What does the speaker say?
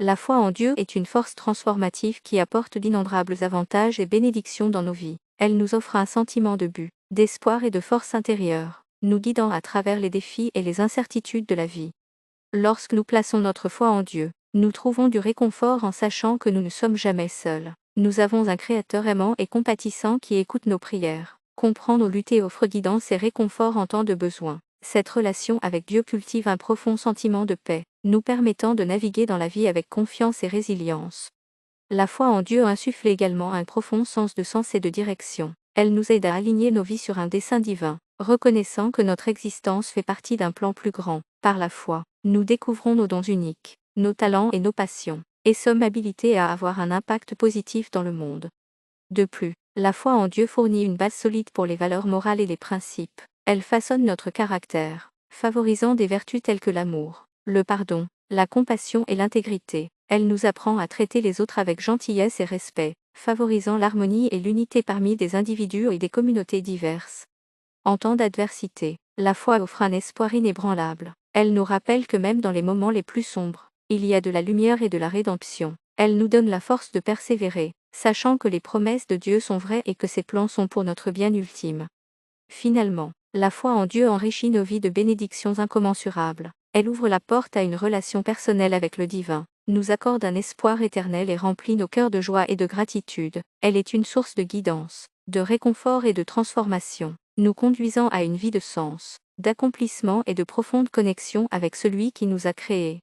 La foi en Dieu est une force transformative qui apporte d'innombrables avantages et bénédictions dans nos vies. Elle nous offre un sentiment de but, d'espoir et de force intérieure, nous guidant à travers les défis et les incertitudes de la vie. Lorsque nous plaçons notre foi en Dieu, nous trouvons du réconfort en sachant que nous ne sommes jamais seuls. Nous avons un Créateur aimant et compatissant qui écoute nos prières, comprend nos luttes et offre guidance et réconfort en temps de besoin. Cette relation avec Dieu cultive un profond sentiment de paix, nous permettant de naviguer dans la vie avec confiance et résilience. La foi en Dieu insuffle également un profond sens de sens et de direction. Elle nous aide à aligner nos vies sur un dessein divin, reconnaissant que notre existence fait partie d'un plan plus grand. Par la foi, nous découvrons nos dons uniques, nos talents et nos passions, et sommes habilités à avoir un impact positif dans le monde. De plus, la foi en Dieu fournit une base solide pour les valeurs morales et les principes. Elle façonne notre caractère, favorisant des vertus telles que l'amour, le pardon, la compassion et l'intégrité. Elle nous apprend à traiter les autres avec gentillesse et respect, favorisant l'harmonie et l'unité parmi des individus et des communautés diverses. En temps d'adversité, la foi offre un espoir inébranlable. Elle nous rappelle que même dans les moments les plus sombres, il y a de la lumière et de la rédemption. Elle nous donne la force de persévérer, sachant que les promesses de Dieu sont vraies et que ses plans sont pour notre bien ultime. Finalement, la foi en Dieu enrichit nos vies de bénédictions incommensurables. Elle ouvre la porte à une relation personnelle avec le divin, nous accorde un espoir éternel et remplit nos cœurs de joie et de gratitude. Elle est une source de guidance, de réconfort et de transformation, nous conduisant à une vie de sens, d'accomplissement et de profonde connexion avec celui qui nous a créés.